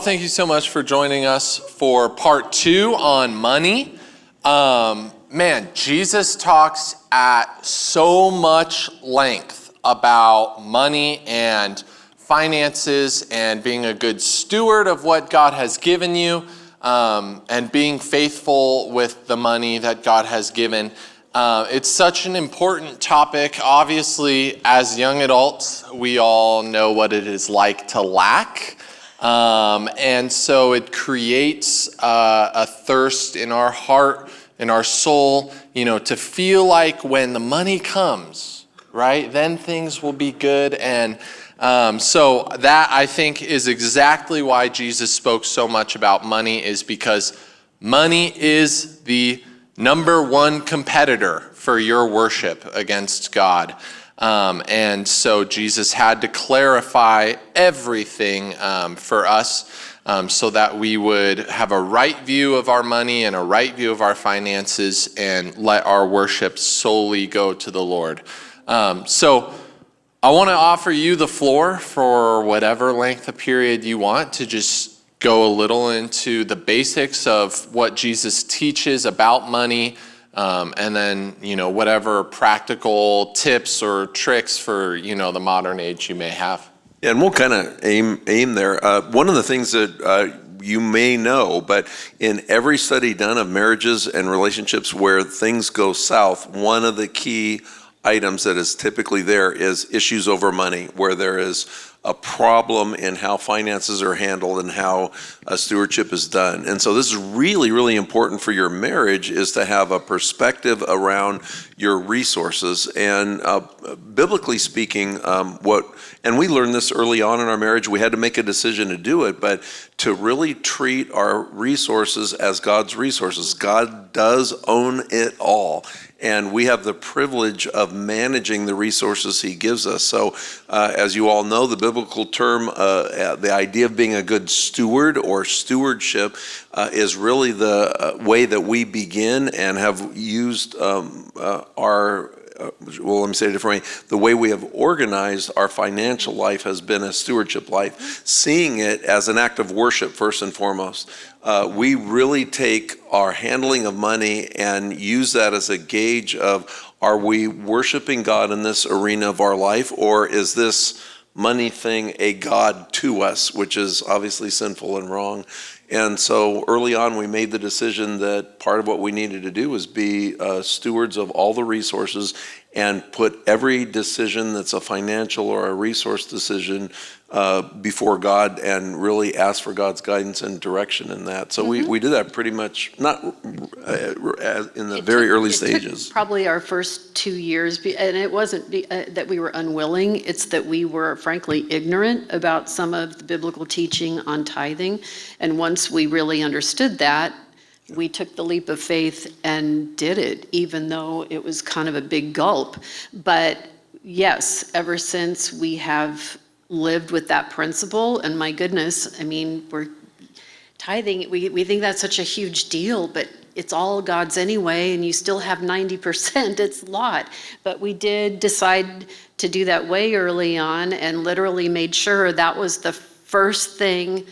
thank you so much for joining us for part 2 on money. Man, Jesus talks at so much length about money and finances and being a good steward of what God has given you, and being faithful with the money that God has given. It's such an important topic. Obviously, as young adults, we all know what it is like to lack. And so it creates a thirst in our heart, in our soul, to feel like when the money comes, right, then things will be good. And so that, I think, is exactly why Jesus spoke so much about money, is because money is the number one competitor for your worship against God. And so Jesus had to clarify everything for us so that we would have a right view of our money and a right view of our finances and let our worship solely go to the Lord. So I want to offer you the floor for whatever length of period you want to just go a little into the basics of what Jesus teaches about money, and then, whatever practical tips or tricks for, the modern age you may have. Yeah, and we'll kind of aim there. One of the things that you may know, but in every study done of marriages and relationships where things go south, one of the key items that is typically there is issues over money, where there is a problem in how finances are handled and how stewardship is done. And so this is really, really important for your marriage, is to have a perspective around your resources. And biblically speaking, and we learned this early on in our marriage, we had to make a decision to do it, but to really treat our resources as God's resources. God does own it all, and we have the privilege of managing the resources he gives us. So as you all know, the biblical term, the idea of being a good steward or stewardship is really the way that we begin and have used let me say it a different way. The way we have organized our financial life has been a stewardship life, seeing it as an act of worship first and foremost. We really take our handling of money and use that as a gauge of, are we worshiping God in this arena of our life, or is this money thing a god to us, which is obviously sinful and wrong? And so early on, we made the decision that part of what we needed to do was be stewards of all the resources and put every decision that's a financial or a resource decision before God, and really ask for God's guidance and direction in that. So we did that pretty much, not in the very early stages. Took probably our first 2 years, and it wasn't that we were unwilling, it's that we were frankly ignorant about some of the biblical teaching on tithing. And once we really understood that, we took the leap of faith and did it, even though it was kind of a big gulp. But yes, ever since we have lived with that principle, and my goodness, I mean, we're tithing, we think that's such a huge deal, but it's all God's anyway, and you still have 90%, it's a lot. But we did decide to do that way early on, and literally made sure that was the first thing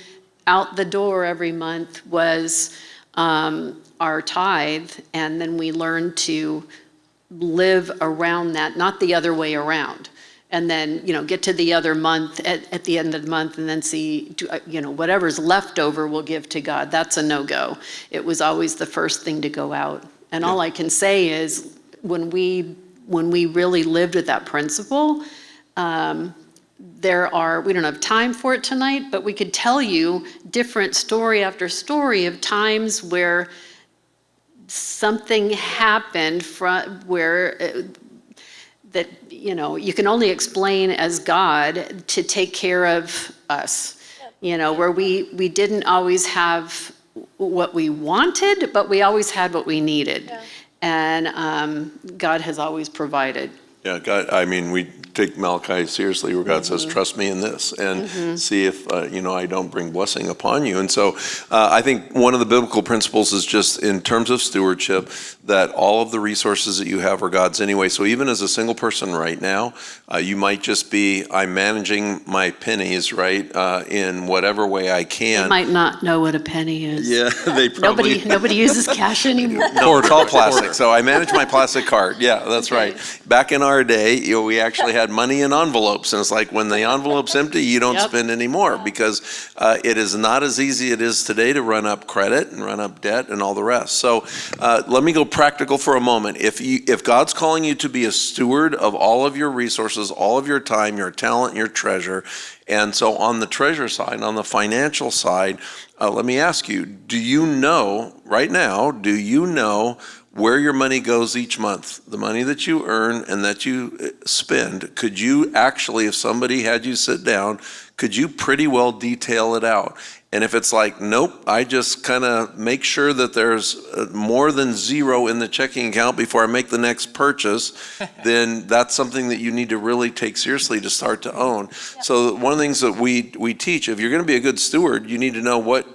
out the door every month was our tithe, and then we learned to live around that, not the other way around. And then, get to the other month at the end of the month and then see, whatever's left over we'll give to God. That's a no-go. It was always the first thing to go out. And all I can say is when we really lived with that principle, we don't have time for it tonight, but we could tell you different story after story of times where something happened that you can only explain as God to take care of us, where we didn't always have what we wanted, but we always had what we needed. Yeah. And God has always provided. Yeah, God, I mean, we take Malachi seriously where God says, trust me in this and see if, I don't bring blessing upon you. And so I think one of the biblical principles is just in terms of stewardship, that all of the resources that you have are God's anyway. So even as a single person right now, you might just be, I'm managing my pennies, right, in whatever way I can. They might not know what a penny is. Yeah, they probably. Nobody uses cash anymore. No, it's all plastic. So I manage my plastic card. Yeah, that's right. Back in our day, we actually had money in envelopes, and it's like when the envelope's empty, you don't spend anymore because it is not as easy it is today to run up credit and run up debt and all the rest. So let me go practical for a moment. If God's calling you to be a steward of all of your resources, all of your time, your talent, your treasure, and so on the treasure side, on the financial side, let me ask you, do you know right now, where your money goes each month, the money that you earn and that you spend? Could you actually, if somebody had you sit down, could you pretty well detail it out? And if it's like, nope, I just kind of make sure that there's more than zero in the checking account before I make the next purchase, then that's something that you need to really take seriously to start to own. So one of the things that we teach, if you're going to be a good steward, you need to know what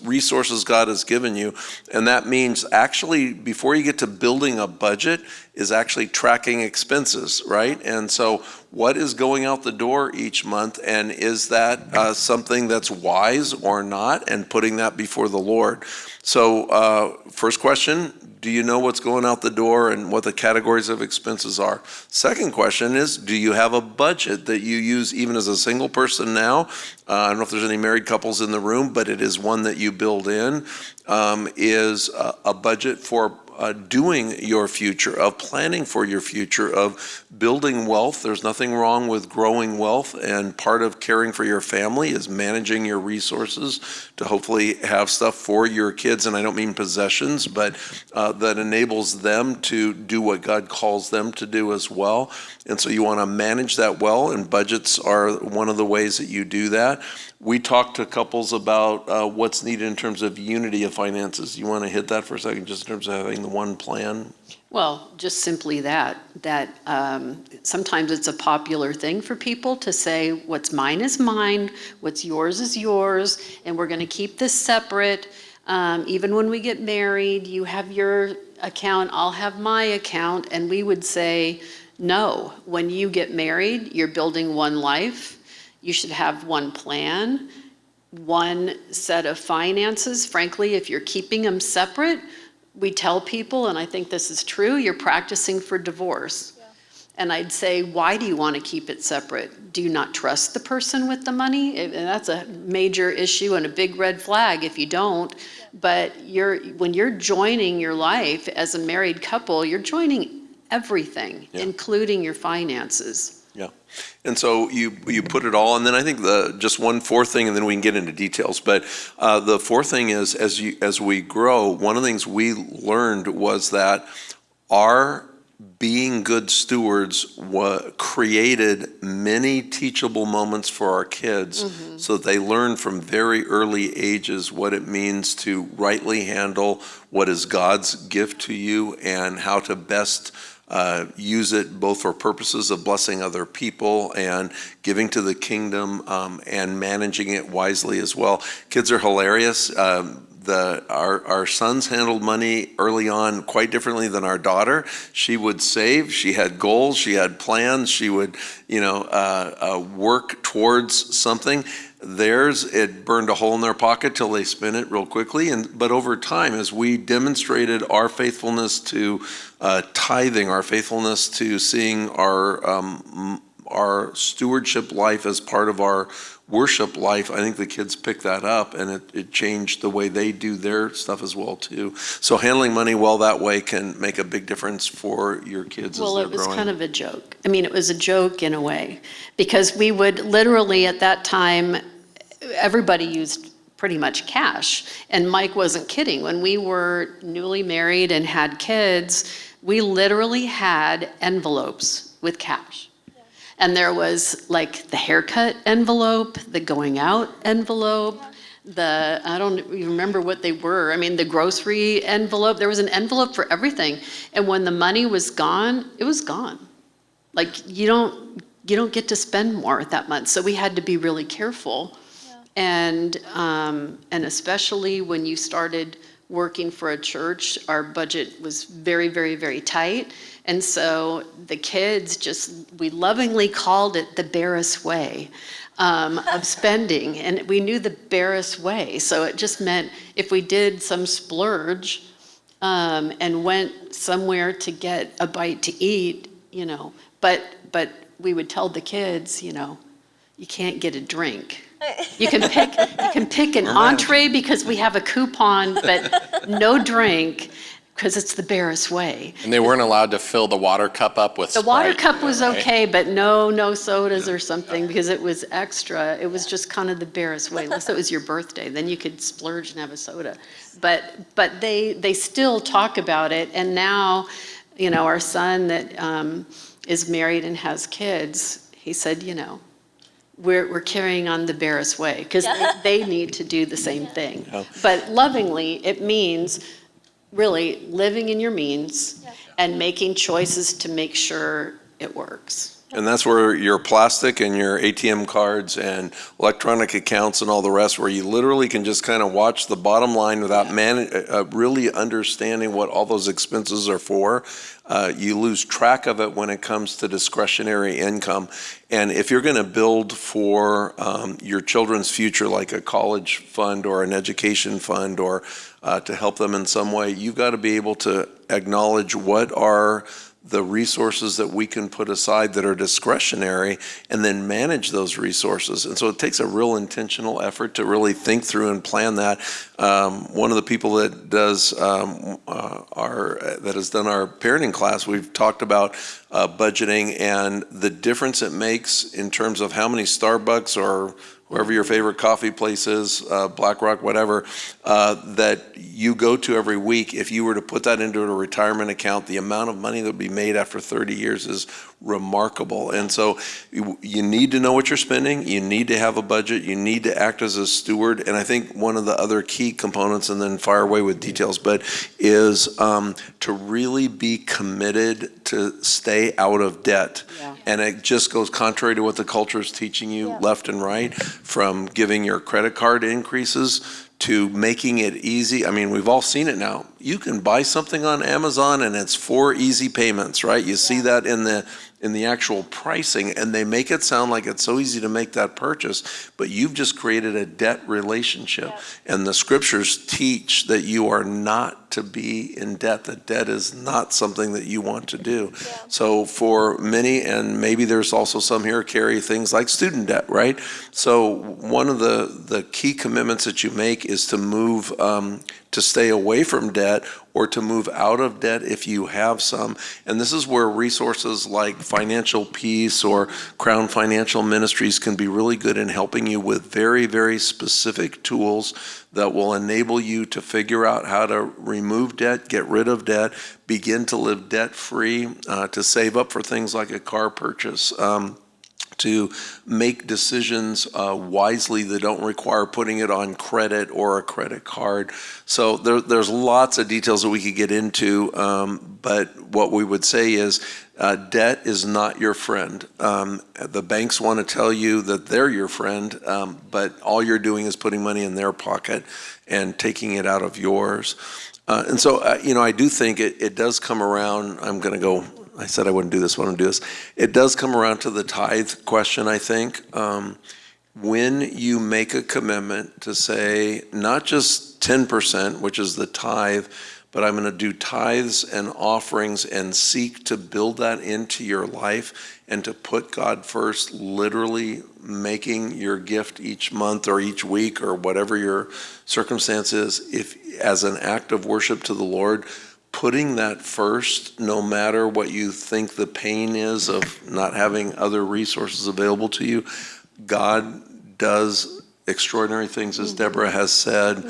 resources God has given you. And that means actually, before you get to building a budget, is actually tracking expenses, right? And so what is going out the door each month, and is that something that's wise or not, and putting that before the Lord. So first question, do you know what's going out the door and what the categories of expenses are? Second question is, do you have a budget that you use even as a single person now? I don't know if there's any married couples in the room, but it is one that you build in, is a budget for doing your future, of planning for your future, of building wealth. There's nothing wrong with growing wealth, and part of caring for your family is managing your resources to hopefully have stuff for your kids, and I don't mean possessions, but that enables them to do what God calls them to do as well. And so you want to manage that well, and budgets are one of the ways that you do that. We talked to couples about what's needed in terms of unity of finances. You want to hit that for a second, just in terms of having the one plan? Well, just simply that sometimes it's a popular thing for people to say, what's mine is mine, what's yours is yours, and we're going to keep this separate. Even when we get married, you have your account, I'll have my account, and we would say, no, when you get married, you're building one life. You should have one plan, one set of finances. Frankly, if you're keeping them separate, we tell people, and I think this is true, you're practicing for divorce. Yeah. And I'd say, why do you want to keep it separate? Do you not trust the person with the money? And that's a major issue and a big red flag if you don't. Yeah. But when you're joining your life as a married couple, you're joining everything, including your finances. Yeah. And so you put it all, and then I think just one fourth thing, and then we can get into details. But the fourth thing is, as we grow, one of the things we learned was that our being good stewards created many teachable moments for our kids, so that they learn from very early ages what it means to rightly handle what is God's gift to you and how to best use it both for purposes of blessing other people and giving to the kingdom, and managing it wisely as well. Kids are hilarious. Our sons handled money early on quite differently than our daughter. She would save. She had goals. She had plans. She would, work towards something. Theirs, it burned a hole in their pocket till they spent it real quickly. But over time, as we demonstrated our faithfulness to tithing, our faithfulness to seeing our stewardship life as part of our worship life, I think the kids picked that up, and it changed the way they do their stuff as well too. So handling money well that way can make a big difference for your kids as they're growing. Well, it was kind of a joke. I mean, it was a joke in a way, because we would literally at that time, everybody used pretty much cash. And Mike wasn't kidding. When we were newly married and had kids, we literally had envelopes with cash. And there was like the haircut envelope, the going out envelope, I don't even remember what they were. I mean, the grocery envelope, there was an envelope for everything. And when the money was gone, it was gone. Like, you don't get to spend more that month. So we had to be really careful. And especially when you started working for a church, our budget was very, very, very tight. And so the kids we lovingly called it the Barris way of spending. And we knew the Barris way. So it just meant if we did some splurge and went somewhere to get a bite to eat, but we would tell the kids, you can't get a drink. You can pick an entree because we have a coupon, but no drink because it's the Barris way. And they weren't allowed to fill the water cup up with The water Sprite cup either, was right? okay, but no sodas or something because it was extra. It was just kind of the Barris way, unless it was your birthday. Then you could splurge and have a soda. But they still talk about it. And now, our son that is married and has kids, he said, we're carrying on the Barris way because they need to do the same thing. Yeah. But lovingly, it means really living in your means and making choices to make sure it works. And that's where your plastic and your ATM cards and electronic accounts and all the rest, where you literally can just kind of watch the bottom line without really understanding what all those expenses are for. You lose track of it when it comes to discretionary income. And if you're going to build for your children's future, like a college fund or an education fund, or to help them in some way, you've got to be able to acknowledge what are the resources that we can put aside that are discretionary, and then manage those resources. And so it takes a real intentional effort to really think through and plan that. One of the people that does that has done our parenting class, we've talked about budgeting and the difference it makes in terms of how many Starbucks or wherever your favorite coffee place is, Black Rock, whatever, that you go to every week. If you were to put that into a retirement account, the amount of money that would be made after 30 years is remarkable. And so you need to know what you're spending. You need to have a budget. You need to act as a steward. And I think one of the other key components, and then fire away with details, but is to really be committed to stay out of debt. Yeah. And it just goes contrary to what the culture is teaching you left and right, from giving your credit card increases to making it easy. I mean, we've all seen it now. You can buy something on Amazon and it's 4 easy payments, right? You see that in the actual pricing, and they make it sound like it's so easy to make that purchase, but you've just created a debt relationship. And the scriptures teach that you are not to be in debt. That debt is not something that you want to do. So for many, and maybe there's also some here, carry things like student debt, right? So one of the key commitments that you make is to move, to stay away from debt, or to move out of debt if you have some. And this is where resources like Financial Peace or Crown Financial Ministries can be really good in helping you with very, very specific tools that will enable you to figure out how to remove debt, get rid of debt, begin to live debt-free, to save up for things like a car purchase, to make decisions wisely that don't require putting it on credit or a credit card. So there's lots of details that we could get into, but what we would say is debt is not your friend. The banks want to tell you that they're your friend, but all you're doing is putting money in their pocket and taking it out of yours. And so, I do think it does come around. I said I wouldn't do this, but I'm going to do this. It does come around to the tithe question, I think. When you make a commitment to say, not just 10%, which is the tithe, but I'm going to do tithes and offerings and seek to build that into your life and to put God first, literally making your gift each month or each week or whatever your circumstance is, if as an act of worship to the Lord, putting that first, no matter what you think the pain is of not having other resources available to you, God does extraordinary things, as Deborah has said,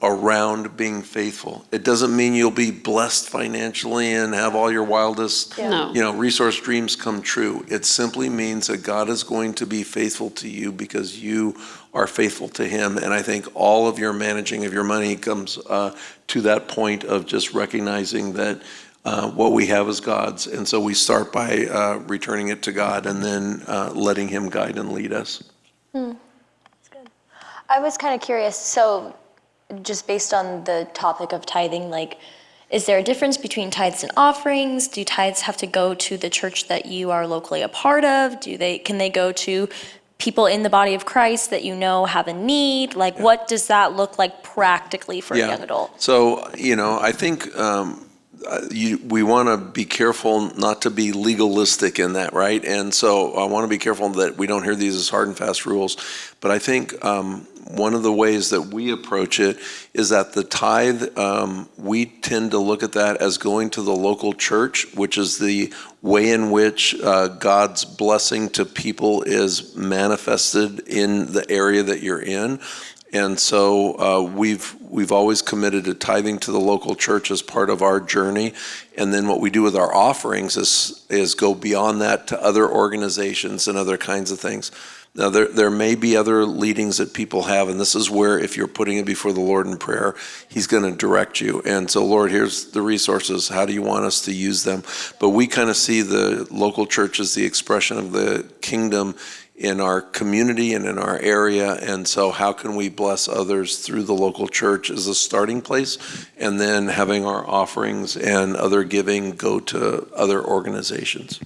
around being faithful. It doesn't mean you'll be blessed financially and have all your wildest, resource dreams come true. It simply means that God is going to be faithful to you because you are faithful to Him. And I think all of your managing of your money comes to that point of just recognizing that what we have is God's. And so we start by returning it to God and then letting him guide and lead us. That's good. I was kind of curious, so just based on the topic of tithing, like, is there a difference between tithes and offerings? Do tithes have to go to the church that you are locally a part of? Can they go to people in the body of Christ that you know have a need? Like, what does that look like practically for a young adult? So, I think we want to be careful not to be legalistic in that, right? And so I want to be careful that we don't hear these as hard and fast rules. But I think one of the ways that we approach it is that the tithe, we tend to look at that as going to the local church, which is the way in which God's blessing to people is manifested in the area that you're in. And so we've always committed to tithing to the local church as part of our journey. And then what we do with our offerings is go beyond that to other organizations and other kinds of things. Now, there may be other leadings that people have, and this is where, if you're putting it before the Lord in prayer, he's going to direct you. And so, Lord, here's the resources. How do you want us to use them? But we kind of see the local church as the expression of the kingdom in our community and in our area. And so how can we bless others through the local church as a starting place, and then having our offerings and other giving go to other organizations.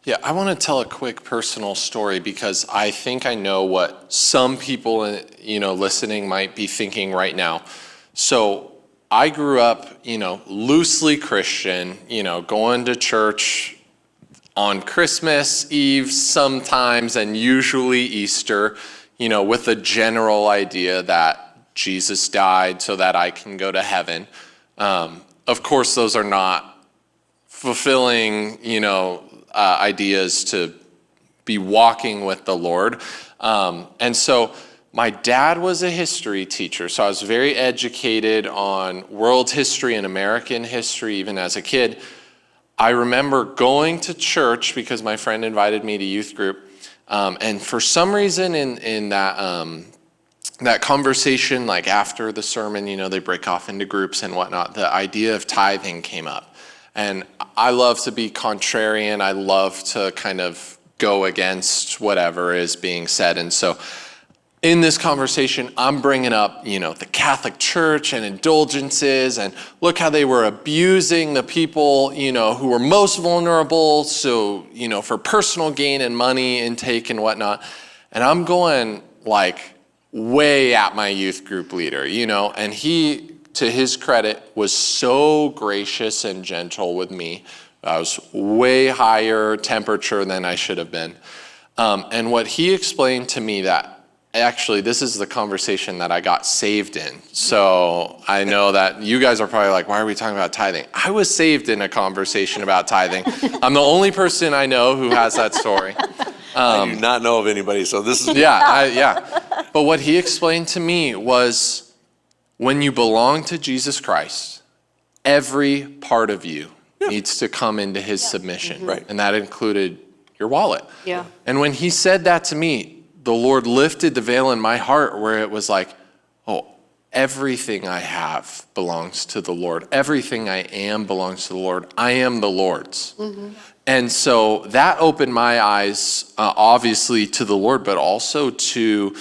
Yeah, I want to tell a quick personal story because I think I know what some people, listening might be thinking right now. So I grew up, loosely Christian, going to church on Christmas Eve sometimes, and usually Easter, with the general idea that Jesus died so that I can go to heaven. Of course, those are not fulfilling, ideas to be walking with the Lord. And so my dad was a history teacher, so I was very educated on world history and American history even as a kid. I remember going to church because my friend invited me to youth group, and for some reason in that conversation, like after the sermon, they break off into groups and whatnot, the idea of tithing came up. And I love to be contrarian. I love to kind of go against whatever is being said. And so in this conversation, I'm bringing up, the Catholic Church and indulgences, and look how they were abusing the people, who were most vulnerable. So, for personal gain and money intake and whatnot. And I'm going like way at my youth group leader, and he, to his credit, was so gracious and gentle with me. I was way higher temperature than I should have been. And what he explained to me that, actually, this is the conversation that I got saved in. So I know that you guys are probably like, why are we talking about tithing? I was saved in a conversation about tithing. I'm the only person I know who has that story. I do not know of anybody, so this is... Yeah. But what he explained to me was, when you belong to Jesus Christ, every part of you needs to come into his submission. Right. And that included your wallet. Yeah. And when he said that to me, the Lord lifted the veil in my heart where it was like, oh, everything I have belongs to the Lord. Everything I am belongs to the Lord. I am the Lord's. Mm-hmm. And so that opened my eyes, obviously, to the Lord, but also to,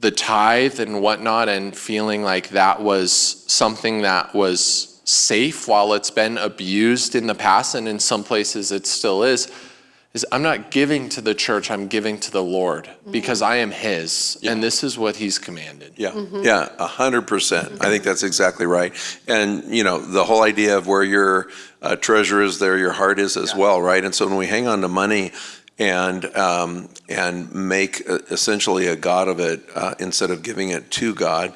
the tithe and whatnot, and feeling like that was something that was safe while it's been abused in the past, and in some places it still is I'm not giving to the church, I'm giving to the Lord, because I am his, and this is what he's commanded. Yeah, 100%. I think that's exactly right. And, the whole idea of where your treasure is, there your heart is as well, right? And so when we hang on to money and make essentially a god of it instead of giving it to God,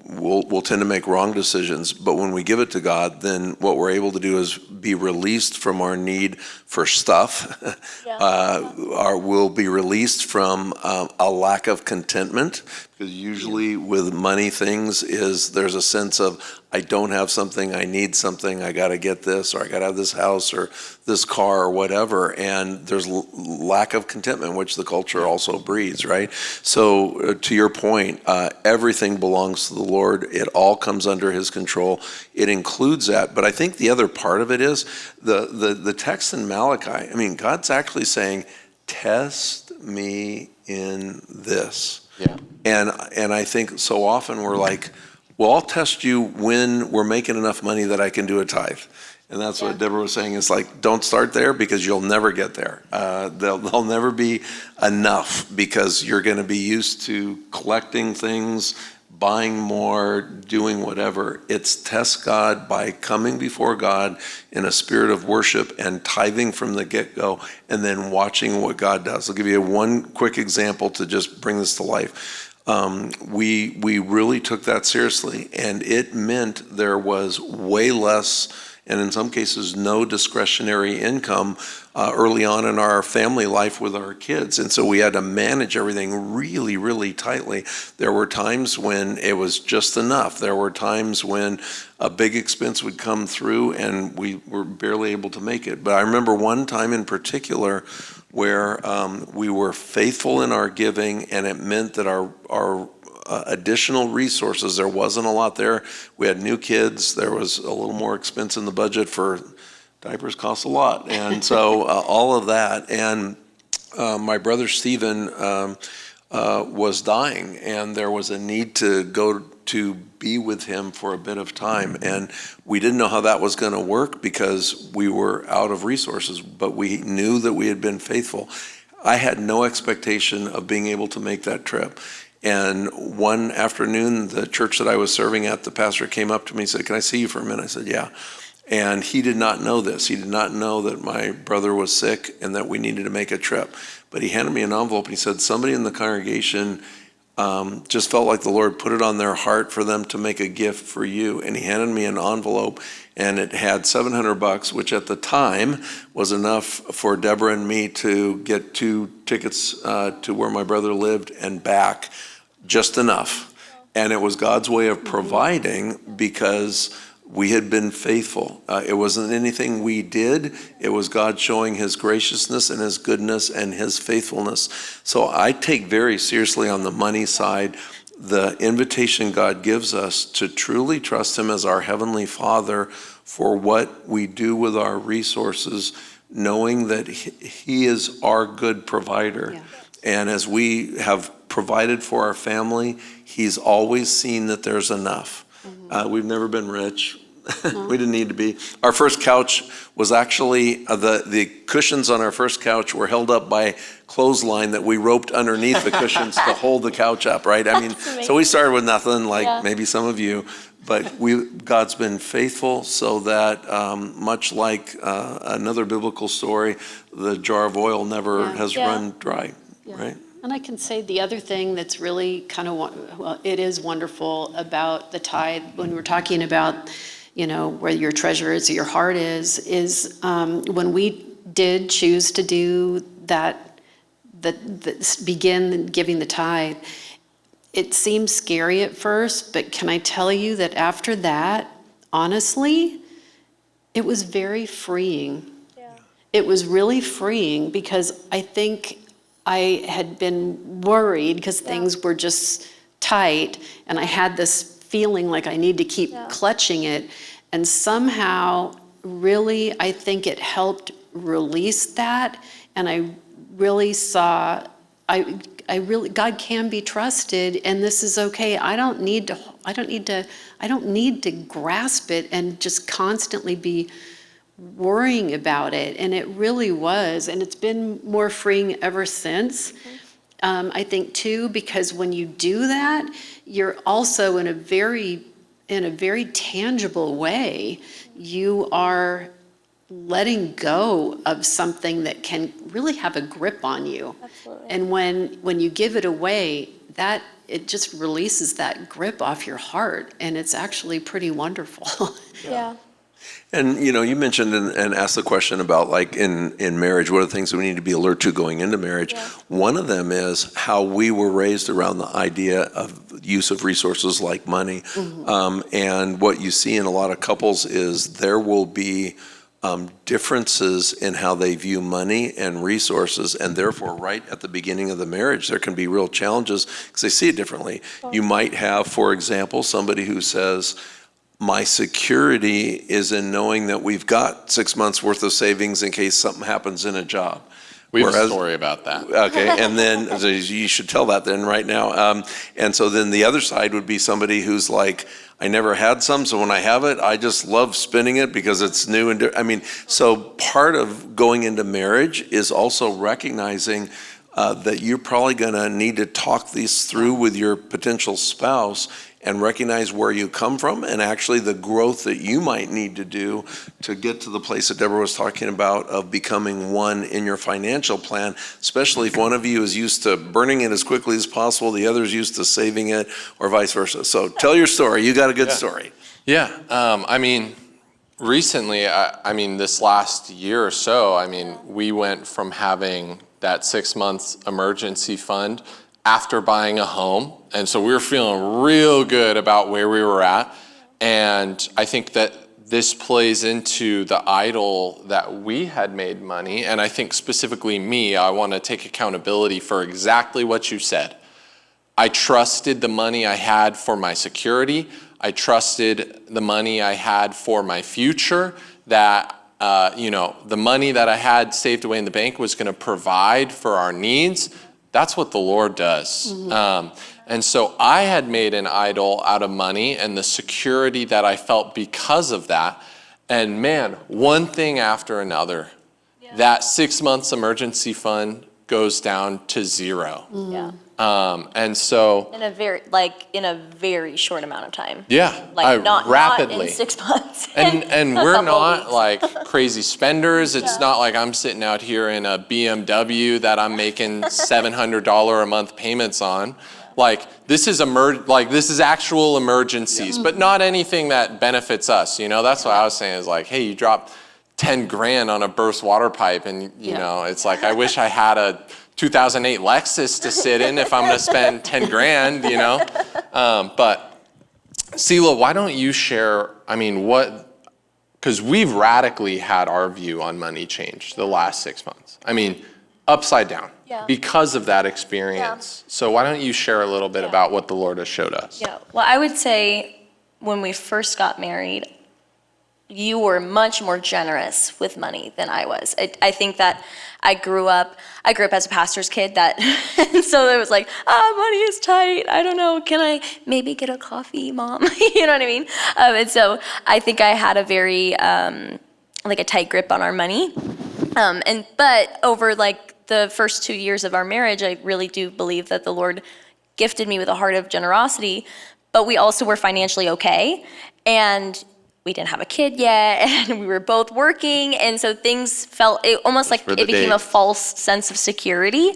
we'll tend to make wrong decisions. But when we give it to God, then what we're able to do is be released from our need for stuff. We'll be released from a lack of contentment, Because usually with money things is there's a sense of, I don't have something, I need something, I got to get this, or I got to have this house or this car or whatever. And there's lack of contentment, which the culture also breeds, right? So to your point, everything belongs to the Lord. It all comes under his control. It includes that. But I think the other part of it is the text in Malachi. I mean, God's actually saying, test me in this. Yeah. And I think so often we're like, well, I'll test you when we're making enough money that I can do a tithe. And that's what Deborah was saying. It's like, don't start there because you'll never get there. There'll never be enough because you're going to be used to collecting things, buying more, doing whatever. It's test God by coming before God in a spirit of worship and tithing from the get-go and then watching what God does. I'll give you one quick example to just bring this to life. We really took that seriously, and it meant there was way less, and in some cases no discretionary income early on in our family life with our kids. And so we had to manage everything really, really tightly. There were times when it was just enough. There were times when a big expense would come through and we were barely able to make it. But I remember one time in particular where we were faithful in our giving, and it meant that our additional resources, there wasn't a lot there. We had new kids. There was a little more expense in the budget for diapers cost a lot. And so all of that. And my brother Stephen was dying, and there was a need to go to be with him for a bit of time. And we didn't know how that was going to work because we were out of resources, but we knew that we had been faithful. I had no expectation of being able to make that trip. And one afternoon, the church that I was serving at, the pastor came up to me and said, "Can I see you for a minute?" I said, "Yeah." And he did not know this. He did not know that my brother was sick and that we needed to make a trip. But he handed me an envelope and he said, somebody in the congregation just felt like the Lord put it on their heart for them to make a gift for you. And he handed me an envelope, and it had $700, which at the time was enough for Deborah and me to get 2 tickets to where my brother lived and back, just enough. And it was God's way of providing because we had been faithful. It wasn't anything we did. It was God showing his graciousness and his goodness and his faithfulness. So I take very seriously on the money side the invitation God gives us to truly trust him as our heavenly Father for what we do with our resources, knowing that he is our good provider. Yeah. And as we have provided for our family, he's always seen that there's enough. We've never been rich. We didn't need to be. Our first couch was actually, the cushions on our first couch were held up by clothesline that we roped underneath the cushions to hold the couch up, right? I mean, so we started with nothing, like maybe some of you, but God's been faithful so that much like another biblical story, the jar of oil never has run dry, right? And I can say the other thing that's really kind of, well, it is wonderful about the tithe, when we're talking about, where your treasure is, or your heart is when we did choose to do that, begin giving the tithe, it seemed scary at first, but can I tell you that after that, honestly, it was very freeing. Yeah. It was really freeing because I think I had been worried because things were just tight, and I had this feeling like I need to keep clutching it. And somehow, really, I think it helped release that. And I really saw, God can be trusted, and this is okay. I don't need to grasp it and just constantly be worrying about it. And it really was, and it's been more freeing ever since. I think too, because when you do that, you're also in a very tangible way, you are letting go of something that can really have a grip on you. Absolutely. And when you give it away, that it just releases that grip off your heart, and it's actually pretty wonderful. Yeah. And you mentioned and asked the question about like in marriage, what are the things that we need to be alert to going into marriage? Yeah. One of them is how we were raised around the idea of use of resources like money. And what you see in a lot of couples is there will be differences in how they view money and resources, and therefore right at the beginning of the marriage there can be real challenges because they see it differently. You might have, for example, somebody who says, my security is in knowing that we've got 6 months worth of savings in case something happens in a job. We have a story about that. Okay, and then so you should tell that then right now. And so then the other side would be somebody who's like, I never had some, so when I have it, I just love spending it because it's new and so part of going into marriage is also recognizing that you're probably going to need to talk these through with your potential spouse and recognize where you come from and actually the growth that you might need to do to get to the place that Deborah was talking about of becoming one in your financial plan, especially if one of you is used to burning it as quickly as possible, the other is used to saving it, or vice versa. So tell your story. You got a good story. Yeah, recently, this last year or so, we went from having that 6 months emergency fund after buying a home. And so we were feeling real good about where we were at. And I think that this plays into the idol that we had made money. And I think specifically me, I want to take accountability for exactly what you said. I trusted the money I had for my security. I trusted the money I had for my future, that the money that I had saved away in the bank was going to provide for our needs. That's what the Lord does. And so I had made an idol out of money and the security that I felt because of that. And man, one thing after another, that 6 months emergency fund goes down to zero. Yeah. And so in a very short amount of time. Yeah, Not rapidly. Not in 6 months. And A we're couple not weeks. like crazy spenders. It's not like I'm sitting out here in a BMW that I'm making $700 a month payments on. Like this is actual emergencies, but not anything that benefits us. That's what I was saying is like, hey, you drop 10 grand on a burst water pipe, and it's like I wish I had a 2008 Lexus to sit in if I'm going to spend 10 grand. But Sela, why don't you share? Because we've radically had our view on money change the last 6 months. Upside down. Yeah. Because of that experience. Yeah. So why don't you share a little bit about what the Lord has showed us? Yeah. Well, I would say when we first got married, you were much more generous with money than I was. I think that I grew up as a pastor's kid, and so it was like, money is tight. I don't know. Can I maybe get a coffee, Mom? You know what I mean? And so I think I had a very a tight grip on our money. But over the first 2 years of our marriage, I really do believe that the Lord gifted me with a heart of generosity, but we also were financially okay, and we didn't have a kid yet, and we were both working, and so things felt almost like it became a false sense of security.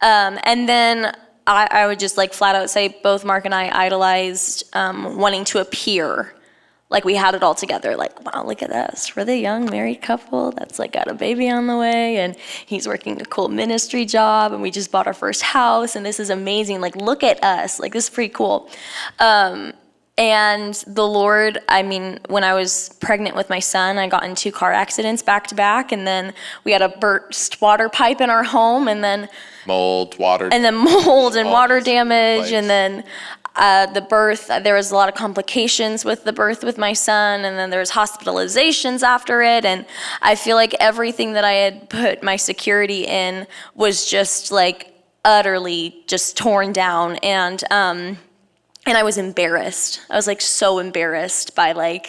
And then I would just flat out say both Mark and I idolized wanting to appear like we had it all together. Wow, look at us. We're the young married couple that's got a baby on the way, and he's working a cool ministry job, and we just bought our first house, and this is amazing. Look at us. This is pretty cool. And the Lord, when I was pregnant with my son, I got in 2 car accidents back to back, and then we had a burst water pipe in our home, and then mold and water damage, and then the birth, there was a lot of complications with the birth with my son, and then there was hospitalizations after it, and I feel like everything that I had put my security in was just utterly just torn down, and I was embarrassed. I was so embarrassed by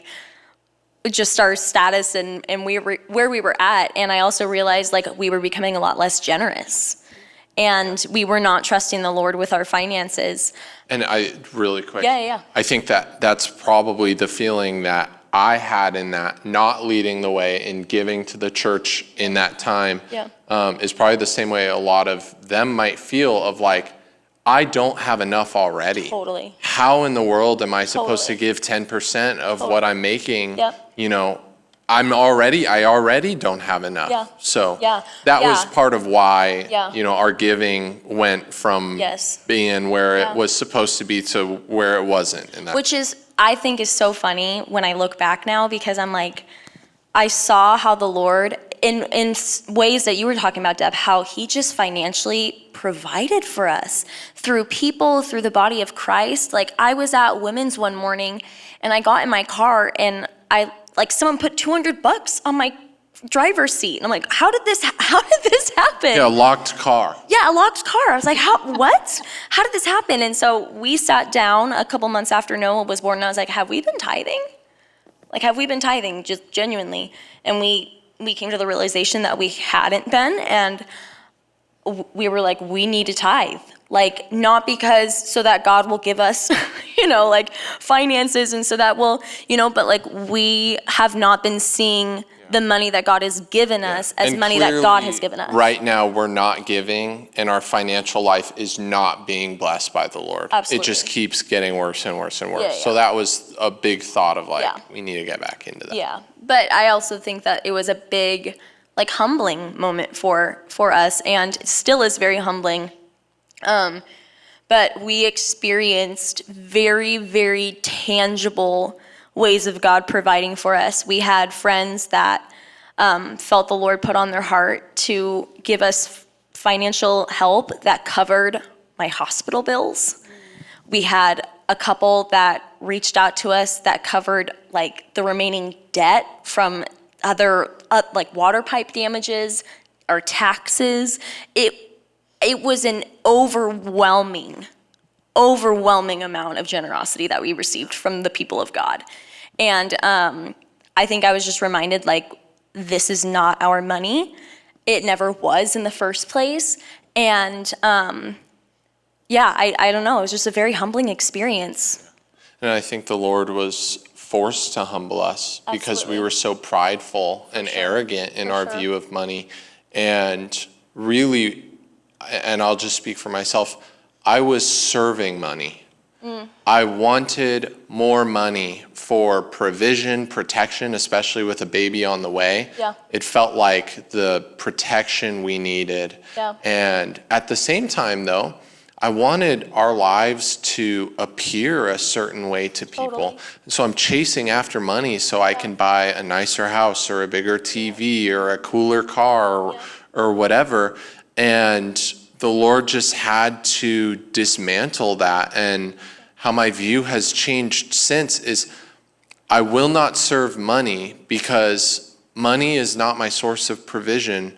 just our status and where we were at, and I also realized we were becoming a lot less generous. And we were not trusting the Lord with our finances. And really quick. Yeah. I think that's probably the feeling that I had in that, not leading the way in giving to the church in that time, is probably the same way a lot of them might feel of I don't have enough already. Totally. How in the world am I supposed to Totally. give 10% of what I'm making? Yep. You know, I already don't have enough. Yeah. So Yeah. that was Yeah. part of why, Yeah. you know, our giving went from Yes. being where Yeah. it was supposed to be to where it wasn't. And that, Which is, I think, is so funny when I look back now, because I'm like, I saw how the Lord, in ways that you were talking about, Deb, how he just financially provided for us through people, through the body of Christ. Like, I was at Women's one morning and I got in my car and someone put $200 on my driver's seat. And I'm like, how did this happen? yeah, locked car. Yeah, a locked car. I was like, what? How did this happen? And so we sat down a couple months after Noah was born and I was like, have we been tithing? Like, have we been tithing, just genuinely? And we came to the realization that we hadn't been, and we were like, we need to tithe. Like, not because so that God will give us, like finances and so that we'll, but like we have not been seeing the money that God has given us as And money that God clearly, has given us. Right now, we're not giving, and our financial life is not being blessed by the Lord. Absolutely. It just keeps getting worse and worse and worse. Yeah, So yeah. that was a big thought of like, Yeah. we need to get back into that. Yeah, but I also think that it was a big, like, humbling moment for us, and it still is very humbling. But we experienced very, very tangible ways of God providing for us. We had friends that felt the Lord put on their heart to give us financial help that covered my hospital bills. We had a couple that reached out to us that covered like the remaining debt from other like water pipe damages or taxes. It was an overwhelming amount of generosity that we received from the people of God. And I think I was just reminded, like, this is not our money. It never was in the first place. And I don't know, it was just a very humbling experience. And I think the Lord was forced to humble us because we Absolutely. were so prideful and arrogant in our view of money. And really, and I'll just speak for myself, I was serving money. I wanted more money for provision, protection, especially with a baby on the way. Yeah. It felt like the protection we needed. Yeah. And at the same time, though, I wanted our lives to appear a certain way to people. Totally. So I'm chasing after money so I can buy a nicer house or a bigger TV or a cooler car or whatever. And the Lord just had to dismantle that. And how my view has changed since is I will not serve money because money is not my source of provision.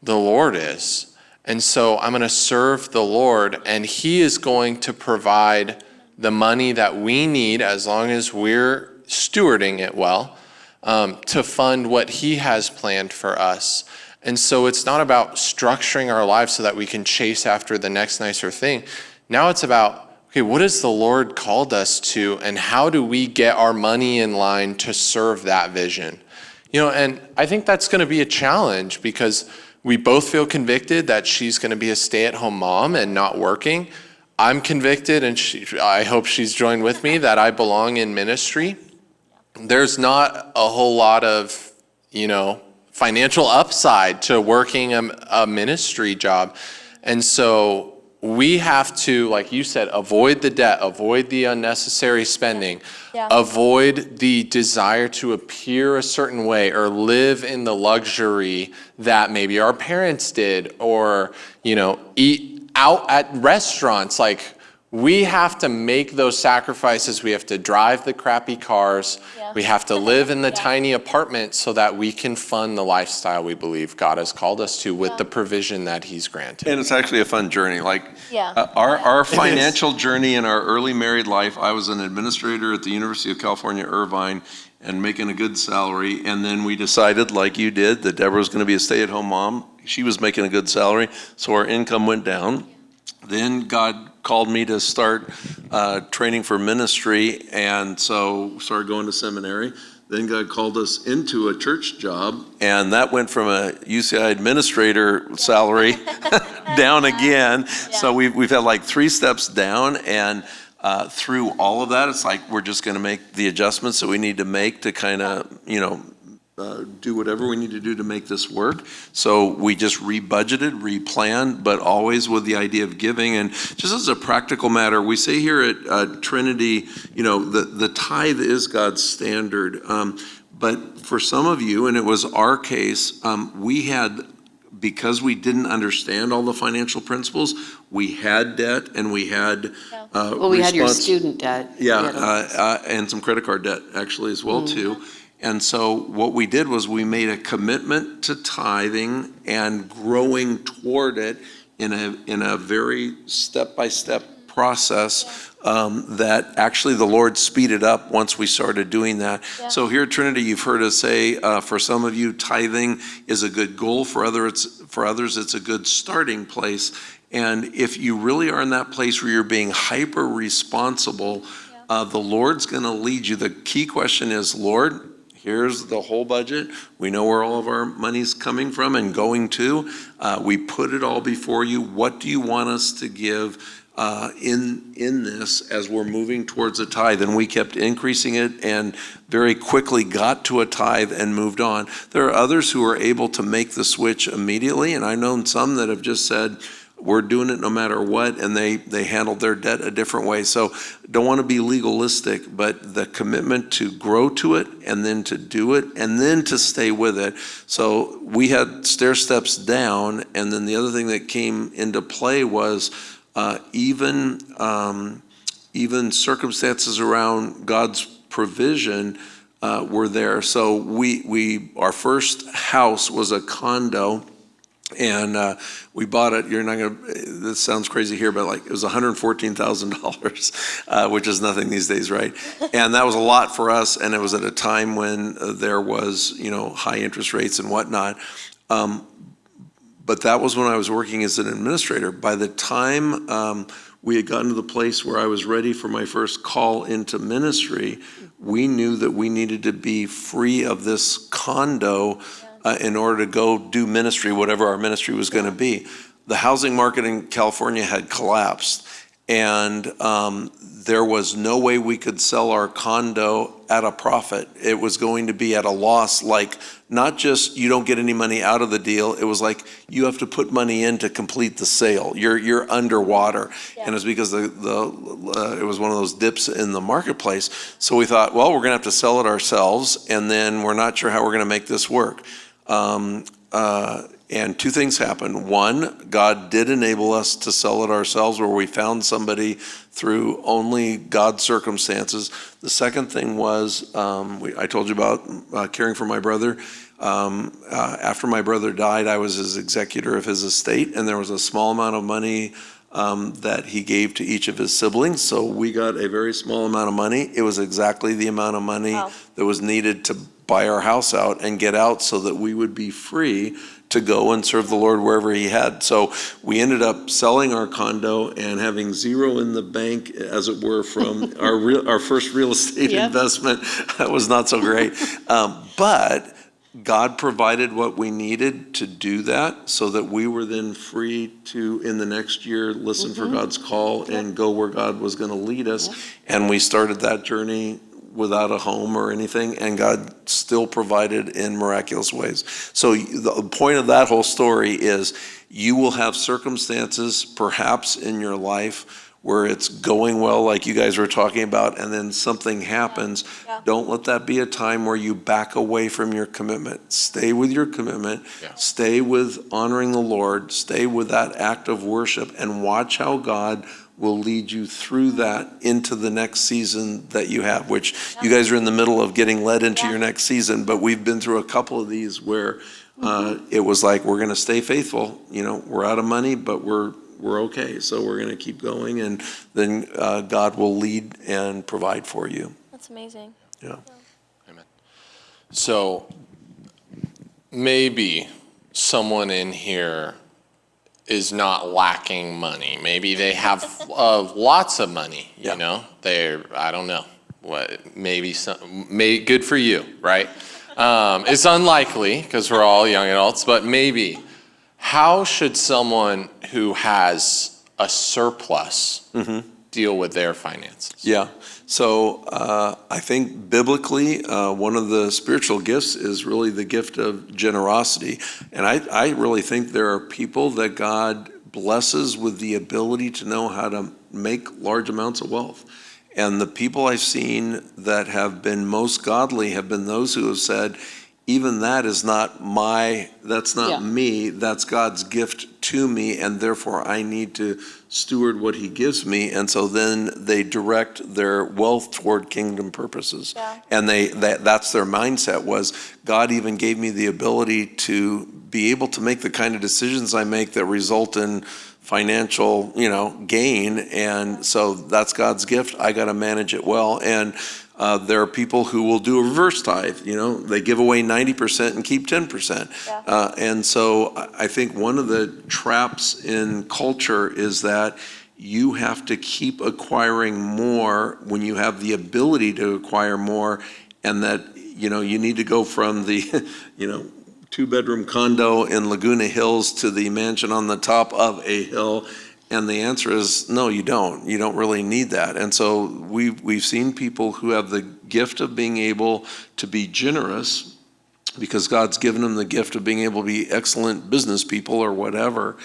The Lord is. And so I'm going to serve the Lord, and He is going to provide the money that we need as long as we're stewarding it well to fund what He has planned for us. And so it's not about structuring our lives so that we can chase after the next nicer thing. Now it's about, okay, what has the Lord called us to, and how do we get our money in line to serve that vision? And I think that's going to be a challenge because we both feel convicted that she's going to be a stay-at-home mom and not working. I'm convicted, and I hope she's joined with me, that I belong in ministry. There's not a whole lot of, financial upside to working a ministry job. And so we have to, like you said, avoid the debt, avoid the unnecessary spending, avoid the desire to appear a certain way or live in the luxury that maybe our parents did, or, eat out at restaurants. Like, we have to make those sacrifices. We have to drive the crappy cars. Yeah. We have to live in the tiny apartment so that we can fund the lifestyle we believe God has called us to with the provision that He's granted. And it's actually a fun journey. Like Yeah. our financial journey in our early married life, I was an administrator at the University of California, Irvine, and making a good salary. And then we decided, like you did, that Deborah was going to be a stay-at-home mom. She was making a good salary, so our income went down. Then God called me to start training for ministry, and so started going to seminary. Then God called us into a church job, and that went from a UCI administrator salary down again. So we've had like 3 steps down, and through all of that, it's like we're just going to make the adjustments that we need to make to kind of, do whatever we need to do to make this work. So we just rebudgeted, replanned, but always with the idea of giving. And just as a practical matter, we say here at Trinity, the tithe is God's standard. But for some of you, and it was our case, we had, because we didn't understand all the financial principles, we had debt and we had we had your student debt. and some credit card debt actually as well too. And so what we did was we made a commitment to tithing and growing toward it in a very step-by-step process that actually the Lord speeded up once we started doing that. So here at Trinity, you've heard us say, for some of you, tithing is a good goal. For others, it's a good starting place. And if you really are in that place where you're being hyper responsible, the Lord's going to lead you. The key question is, Lord, here's the whole budget. We know where all of our money's coming from and going to. We put it all before you. What do you want us to give in this as we're moving towards a tithe? And we kept increasing it and very quickly got to a tithe and moved on. There are others who are able to make the switch immediately, and I've known some that have just said, we're doing it no matter what, and they handled their debt a different way. So don't want to be legalistic, but the commitment to grow to it and then to do it and then to stay with it. So we had stair steps down, and then the other thing that came into play was even circumstances around God's provision were there. So our first house was a condo. And we bought it. This sounds crazy here, but it was $114,000, which is nothing these days, right? And that was a lot for us. And it was at a time when there was, high interest rates and whatnot. But that was when I was working as an administrator. By the time we had gotten to the place where I was ready for my first call into ministry, we knew that we needed to be free of this condo in order to go do ministry, whatever our ministry was going to be. The housing market in California had collapsed, and there was no way we could sell our condo at a profit. It was going to be at a loss, not just you don't get any money out of the deal, it was like you have to put money in to complete the sale. You're underwater. And it's because it was one of those dips in the marketplace. So we thought, well, we're going to have to sell it ourselves, and then we're not sure how we're going to make this work. And 2 things happened. One, God did enable us to sell it ourselves, where we found somebody through only God's circumstances. The second thing was, I told you about caring for my brother. After my brother died, I was his executor of his estate, and there was a small amount of money that he gave to each of his siblings. So we got a very small amount of money. It was exactly the amount of money that was needed to buy our house out and get out so that we would be free to go and serve the Lord wherever he had. So we ended up selling our condo and having zero in the bank, as it were, from our first real estate investment. That was not so great. But God provided what we needed to do that so that we were then free to, in the next year, listen for God's call and go where God was going to lead us. And we started that journey without a home or anything, and God still provided in miraculous ways. So the point of that whole story is you will have circumstances perhaps in your life where it's going well, like you guys were talking about, and then something happens. Don't let that be a time where you back away from your commitment. Stay with your commitment. Stay with honoring the Lord. Stay with that act of worship, and watch how God will lead you through that into the next season that you have, which you guys are in the middle of getting led into your next season. But we've been through a couple of these where it was like, we're going to stay faithful. We're out of money, but we're okay. So we're going to keep going, and then God will lead and provide for you. That's amazing. Yeah. Amen. So maybe someone in here is not lacking money. Maybe they have lots of money, I don't know. maybe good for you, right? It's unlikely because we're all young adults, but maybe. How should someone who has a surplus deal with their finances? Yeah. So I think biblically, one of the spiritual gifts is really the gift of generosity. And I really think there are people that God blesses with the ability to know how to make large amounts of wealth. And the people I've seen that have been most godly have been those who have said, even that is not that's not me, that's God's gift to me, and therefore I need to steward what he gives me. And so then they direct their wealth toward kingdom purposes. Yeah. And that's their mindset was, God even gave me the ability to be able to make the kind of decisions I make that result in financial, gain. And so that's God's gift. I got to manage it well. And there are people who will do a reverse tithe. They give away 90% and keep 10%. Yeah. And so I think one of the traps in culture is that you have to keep acquiring more when you have the ability to acquire more, and that you need to go from the 2-bedroom condo in Laguna Hills to the mansion on the top of a hill. And the answer is no, you don't. You don't really need that. And so we've seen people who have the gift of being able to be generous because God's given them the gift of being able to be excellent business people or whatever.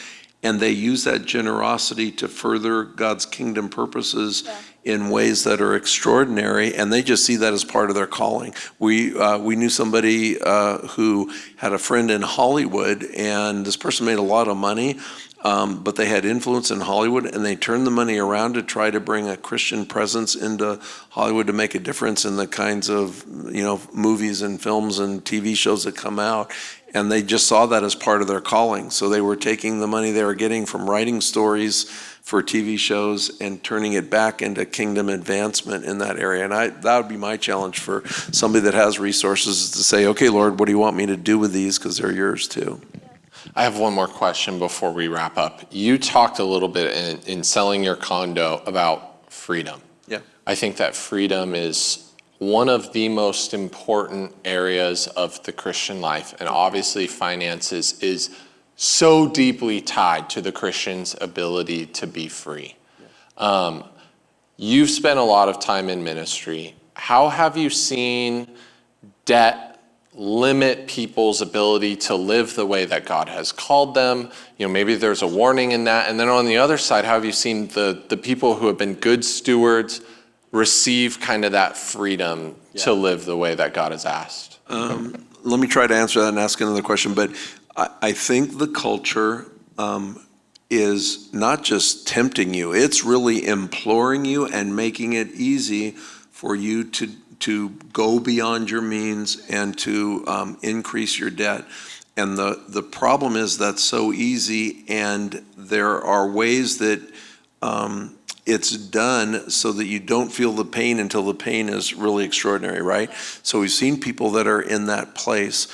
And they use that generosity to further God's kingdom purposes in ways that are extraordinary, and they just see that as part of their calling. We knew somebody who had a friend in Hollywood, and this person made a lot of money, but they had influence in Hollywood, and they turned the money around to try to bring a Christian presence into Hollywood to make a difference in the kinds of movies and films and TV shows that come out. And they just saw that as part of their calling. So they were taking the money they were getting from writing stories for TV shows and turning it back into kingdom advancement in that area. And that would be my challenge for somebody that has resources, to say, okay, Lord, what do you want me to do with these? Because they're yours too. I have one more question before we wrap up. You talked a little bit in selling your condo about freedom. Yeah. I think that freedom is one of the most important areas of the Christian life, and obviously finances is so deeply tied to the Christian's ability to be free. You've spent a lot of time in ministry. How have you seen debt limit people's ability to live the way that God has called them? Maybe there's a warning in that. And then on the other side, how have you seen the people who have been good stewards receive kind of that freedom to live the way that God has asked? Let me try to answer that and ask another question. But I think the culture is not just tempting you, it's really imploring you and making it easy for you to go beyond your means and to increase your debt. And the problem is that's so easy, and there are ways that it's done so that you don't feel the pain until the pain is really extraordinary, right? So we've seen people that are in that place.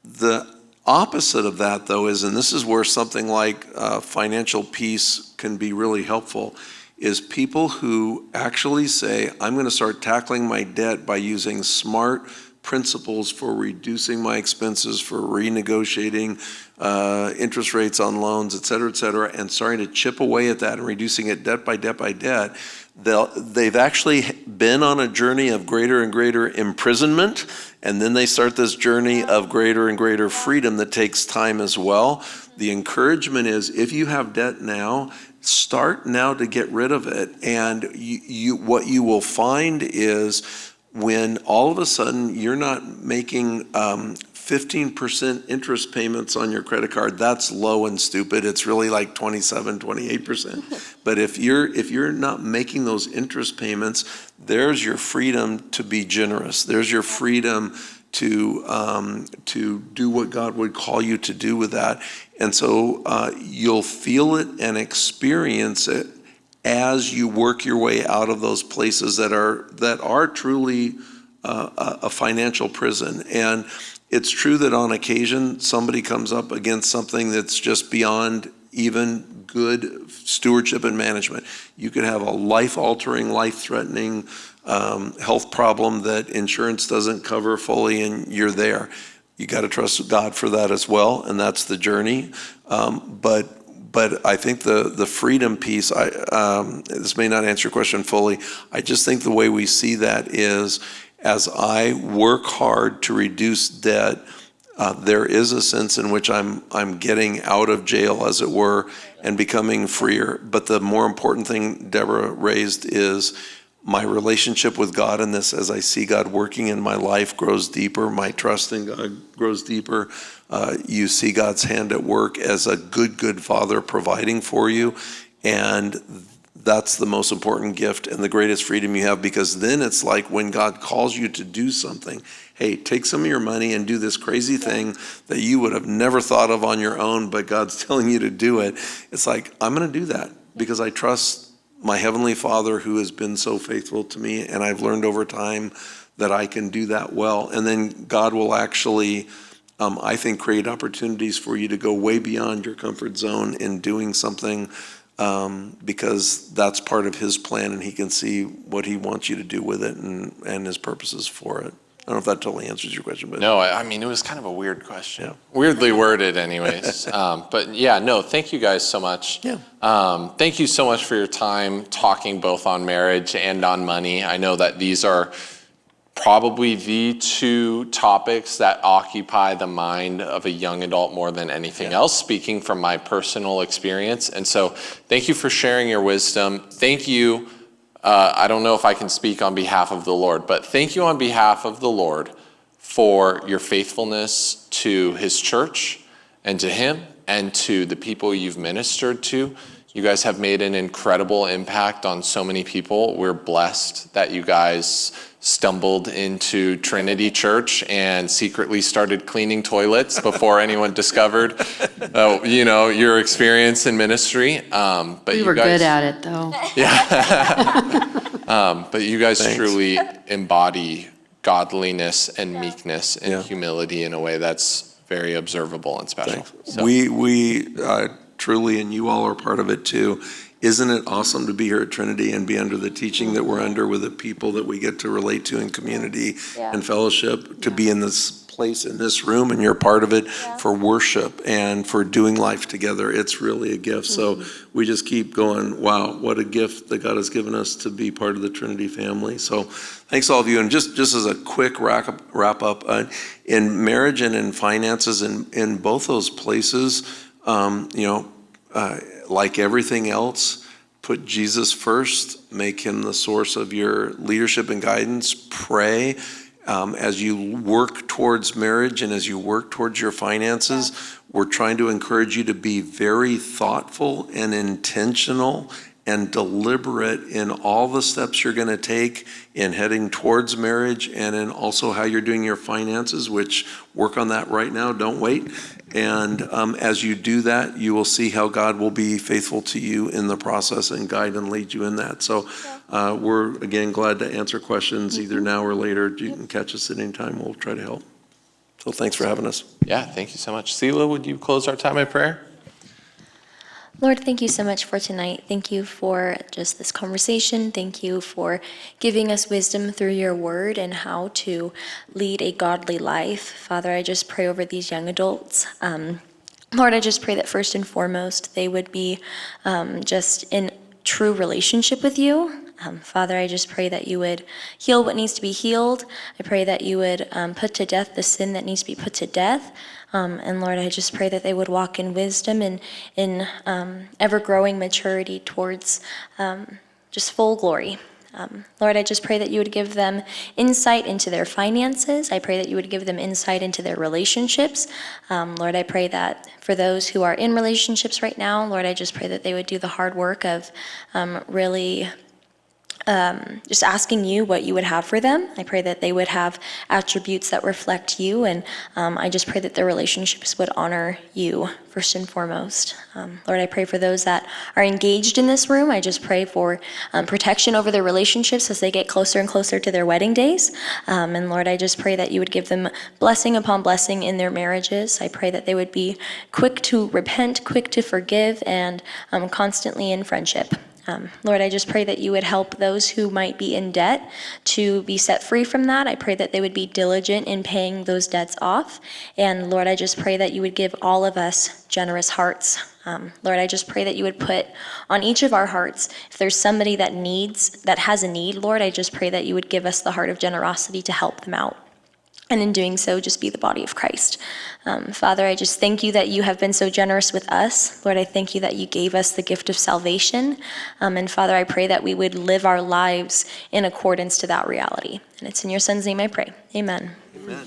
The opposite of that, though, is, and this is where something like financial peace can be really helpful, is people who actually say, I'm going to start tackling my debt by using smart principles for reducing my expenses, for renegotiating interest rates on loans, et cetera, and starting to chip away at that and reducing it debt by debt by debt. They've actually been on a journey of greater and greater imprisonment, and then they start this journey of greater and greater freedom that takes time as well. The encouragement is, if you have debt now, start now to get rid of it. And what you will find is, when all of a sudden you're not making 15% interest payments on your credit card, that's low and stupid. It's really like 27, 28%. But if you're not making those interest payments, there's your freedom to be generous. There's your freedom to do what God would call you to do with that. And so you'll feel it and experience it as you work your way out of those places that are truly a financial prison. And it's true that on occasion somebody comes up against something that's just beyond even good stewardship and management. You could have a life-altering, life-threatening health problem that insurance doesn't cover fully, and you're there. You got to trust God for that as well, and that's the journey. But I think the freedom piece, this may not answer your question fully. I just think the way we see that is, as I work hard to reduce debt, there is a sense in which I'm getting out of jail, as it were, and becoming freer. But the more important thing Deborah raised is my relationship with God in this, as I see God working in my life, grows deeper. My trust in God grows deeper. You see God's hand at work as a good father providing for you. And that's the most important gift and the greatest freedom you have, because then it's like when God calls you to do something, hey, take some of your money and do this crazy thing that you would have never thought of on your own, but God's telling you to do it. It's like, I'm going to do that because I trust my Heavenly Father who has been so faithful to me, and I've learned over time that I can do that well. And then God will actually, I think, create opportunities for you to go way beyond your comfort zone in doing something, because that's part of His plan, and He can see what He wants you to do with it and His purposes for it. I don't know if that totally answers your question, but No, I mean, it was kind of a weird question. Yeah. Weirdly worded anyways. But yeah, no, thank you guys so much. Yeah. Thank you so much for your time talking both on marriage and on money. I know that these are probably the two topics that occupy the mind of a young adult more than anything else, speaking from my personal experience. And so thank you for sharing your wisdom. Thank you. I don't know if I can speak on behalf of the Lord, but thank you on behalf of the Lord for your faithfulness to His church and to Him and to the people you've ministered to. You guys have made an incredible impact on so many people. We're blessed that you guys stumbled into Trinity Church and secretly started cleaning toilets before anyone discovered, your experience in ministry. But We you were guys, good at it, though. but you guys Thanks. truly embody godliness and meekness and Yeah. humility in a way that's very observable and special. thanks. So, We truly, and you all are part of it too. Isn't it awesome to be here at Trinity and be under the teaching that we're under with the people that we get to relate to in community and fellowship, to be in this place, in this room, and you're part of it for worship and for doing life together. It's really a gift. So we just keep going, wow, what a gift that God has given us to be part of the Trinity family. So thanks all of you. And just as a quick wrap up, in marriage and in finances, in both those places, like everything else, put Jesus first, make Him the source of your leadership and guidance. Pray as you work towards marriage and as you work towards your finances. We're trying to encourage you to be very thoughtful and intentional and deliberate in all the steps you're going to take in heading towards marriage, and in also how you're doing your finances, which work on that right now, don't wait. And as you do that, you will see how God will be faithful to you in the process and guide and lead you in that. So we're, again, glad to answer questions either now or later. You can catch us at any time. We'll try to help. So thanks for having us. yeah, thank you so much. Sela, would you close our time in prayer? Lord, thank you so much for tonight. Thank you for just this conversation. Thank you for giving us wisdom through your word and how to lead a godly life. Father, I just pray over these young adults. Lord, I just pray that first and foremost, they would be just in true relationship with you. Father, I just pray that you would heal what needs to be healed. I pray that you would put to death the sin that needs to be put to death. And Lord, I just pray that they would walk in wisdom and in ever-growing maturity towards just full glory. Lord, I just pray that you would give them insight into their finances. I pray that you would give them insight into their relationships. Lord, I pray that for those who are in relationships right now, Lord, I just pray that they would do the hard work of really just asking you what you would have for them. I pray that they would have attributes that reflect you, and I just pray that their relationships would honor you first and foremost. Lord, I pray for those that are engaged in this room. I just pray for protection over their relationships as they get closer and closer to their wedding days. And Lord, I just pray that you would give them blessing upon blessing in their marriages. I pray that they would be quick to repent, quick to forgive, and constantly in friendship. Lord, I just pray that you would help those who might be in debt to be set free from that. I pray that they would be diligent in paying those debts off. And Lord, I just pray that you would give all of us generous hearts. Lord, I just pray that you would put on each of our hearts, if there's somebody that has a need, Lord, I just pray that you would give us the heart of generosity to help them out. And in doing so, just be the body of Christ. Father, I just thank you that you have been so generous with us. Lord, I thank you that you gave us the gift of salvation. And Father, I pray that we would live our lives in accordance to that reality. And it's in your Son's name I pray. Amen. Amen.